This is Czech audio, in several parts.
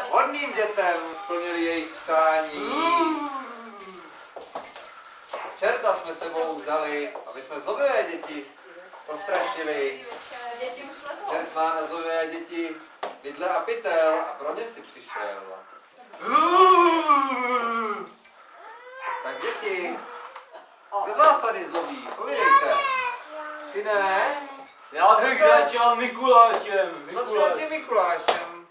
Hodným dětem splnili jejich přání. Čerta jsme sebou vzali, aby jsme zlobivé děti postrašili. Čert má na zlobivé děti vidle a pytel a pro ně si přišel. Tak děti, kdo z vás tady zlobí? Povídejte. Ty ne? Já bych začal Mikulášem. Začneme tím Mikulášem.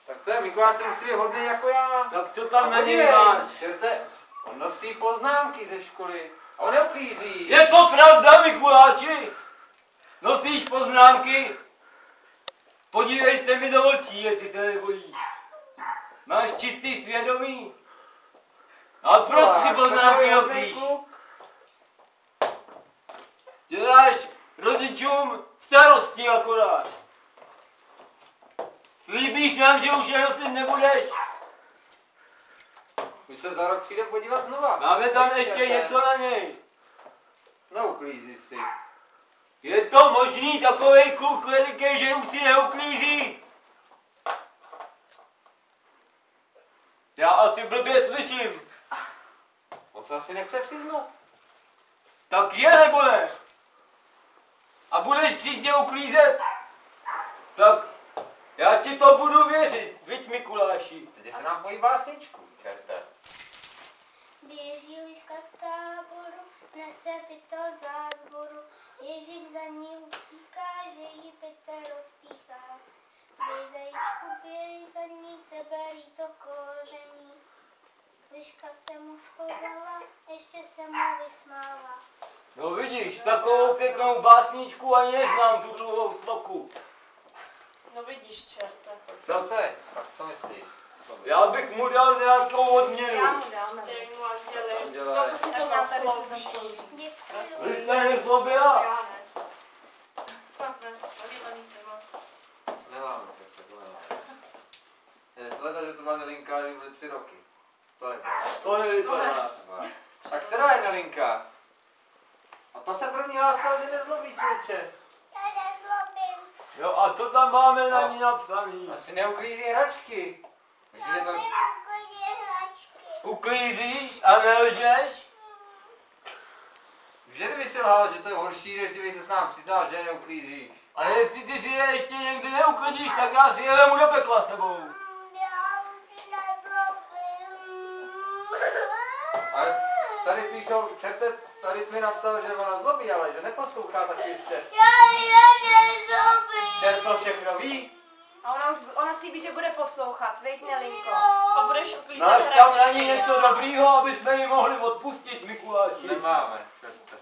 Tak to je Mikuláš, ten musí být hodný jako já. Tak co tam na něj Podívej, máš? čerte, on nosí poznámky ze školy a on neuklízí. Je to pravda, Mikuláši? Nosíš poznámky? Podívejte mi do očí, jestli se nebojíš. Máš čistý svědomí? A proč ty poznámky nosíš? Děláš rodičům starosti akorát. Slíbíš nám, že už je nosit nebudeš? My se za rok přijdeme podívat znova. Máme tam ještě něco na něj. Neuklízí si. Je to možný takovej kluk veliký, že už si neuklízí? Já asi blbě slyším. On se asi nechce přiznat. Tak je nebo ne? A budeš příště uklízet? Tak já ti to budu věřit, viď Mikuláši. Teď se nám pojí básničku, čerte. Běží liška k táboru, nese pytel zázvoru, Ježík za ní utíká, že jí pytel rozpíchá. Běž zajíčku, běž za ní, sebe jí to koření. Liška se mu schovala, ještě se mu vysmála. No vidíš, takovou pěknou básničku ani neznám tu dlouhou sloku. No vidíš, čerte. Co to je? Tak co myslíš? Já bych mu dal nějakou odměnu. Já mu dám. Dej mu anděli. No to si to zaslouží. Vy jste nezlobila? Já ne. Snad ne. A vy to nic nemá. Nemáme, čerte, to nemáme. Hleda, že to má Nelinka, že bude 3 roky. To je To nevypadá. A která je Nelinka? A to se první hlásila, že nezlobí, člověče. Já nezlobím. Jo a co tam máme na ní napsaný? Asi neuklízí hračky. Myslíte, Já to... neuklidí hračky. Uklízíš a nelžeš? Že kdyby si lhal, že to je horší, než kdyby se s nám přiznal, že neuklízíš. A jestli ty si je ještě někdy neuklidíš, tak já si je vemu do pekla sebou. Já už nezlobím. Ale tady píšou, čerte, tady jsi mi napsal, že ona zlobí, ale že neposlouchá taky ještě. Já nezlobím. Čert to všechno ví? A ona slíbí, že bude poslouchat, viď Nelinko? A budeš uklízet Máš tam na ní hračky. něco dobrýho, aby jsme ji mohli odpustit, Mikuláši. Nemáme, čerte.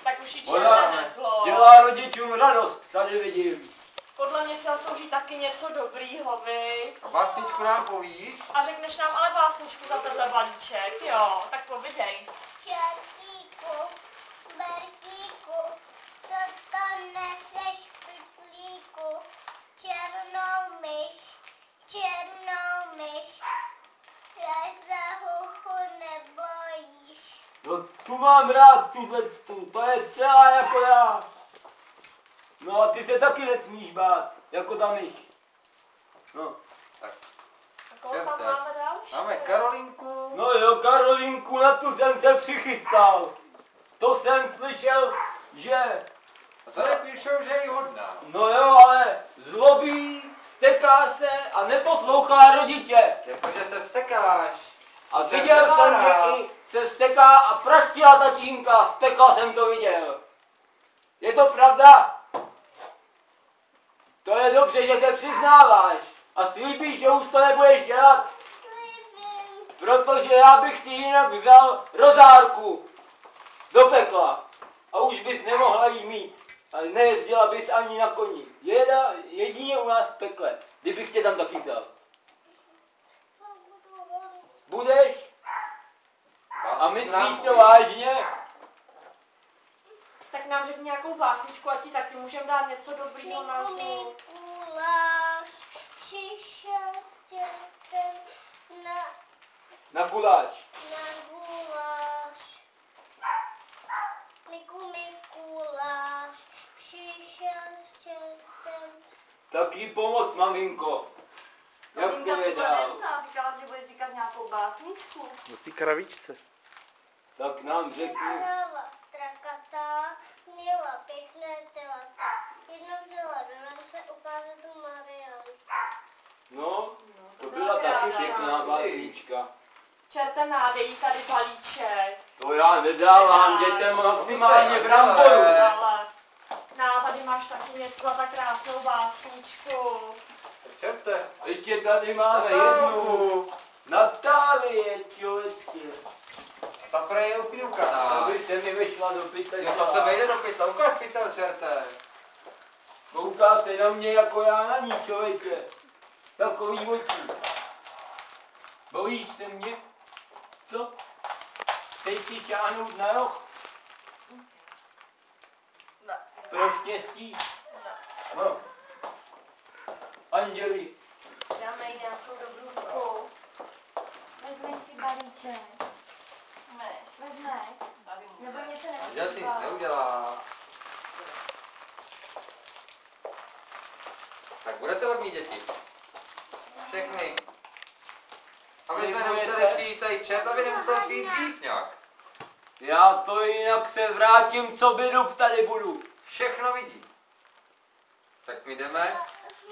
Tak už jí Ona čerte nezlo. dělá rodičům radost, tady vidím. Podle mě se zaslouží taky něco dobrýho, viď? A básničku nám povíš? A řekneš nám ale básničku za tenhle balíček, jo? Tak povídej. Čertíku, Bertíku, co to neseš v pytlíku? Černou myš, jak za huchu nebojíš. No tu mám rád, to je celá jako já. No a ty se taky nesmíš bát, jako ta myš. No. A koho tam máme další? Máme Karolinku. No jo, Karolinku, na tu jsem se přichystal. To jsem slyšel, že... A co nepíšou, že je hodná? No jo, ale zlobí, steká se a neposlouchá rodiče. Jakože se vztekáš. A viděl jsem, že i se vzteká a praštila tatínka, z pekla jsem to viděl. Je to pravda? To je dobře, že se přiznáváš. A slíbíš, že už to nebudeš dělat? Protože já bych ti jinak vzal rozárku do pekla. A už bys nemohla jí mít. A nejezdila bys ani na koni. Jedině u nás v pekle. Kdybych tě tam taky vzal. Budeš? A myslíš to vážně? Tak nám řekni nějakou básničku, ať ti taky můžeme dát něco dobrýho na zlu. Mikuláš přišel s dětem Na guláš. na guláš. Mikuláš přišel s dětem Tak jí pomoct, maminko. Jak Maminka to je tohle dál? nezná, říkala, že budeš říkat nějakou básničku. Do té kravičce. Tak nám řekni. Kráva strakatá, měla pěkné telata. Jednou vzala do noce ukázat tu Marianu. No, to byla taky pěkná básnička. Čerte, nádej tady balíček. To já nedávám dětem maximálně bramboru. Ale tady máš taky něco za krásnou básničku. Tak čerte. Ještě tady máme jednu. Natálie, člověče. Ta prej je úplně ukaná. Abyste mi vešla do pytle. Jo, to se vejde do pytle, ukaž pytel, čerte. Koukáte na mě jako já na ní, člověče. Takový očí. Bojíš se mě? Co? Chceš si šáhnout na roh? Ne. Pro štěstí? No. Anděli. Dáme jí nějakou dobrou ruku. Vezmeš si balíček. Vezmeš. Nebo mě se Dělat si nic nemusí neudělá. Tak budete hodní děti. Všechny. Aby jsme nemuseli přijít tady čet, aby nemusel přijít dřív nějak. Já to jinak se vrátím, co bydu, tady budu. Všechno vidí. Tak my jdeme.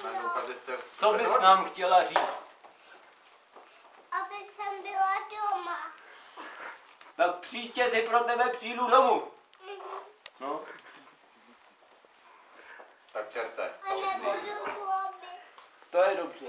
Tak doufám, že jste... Co bys nám chtěla říct? Aby jsem byla doma. Tak příště si pro tebe přijdu domů. No. Tak čerte. A nebudu zlobit. To je dobře.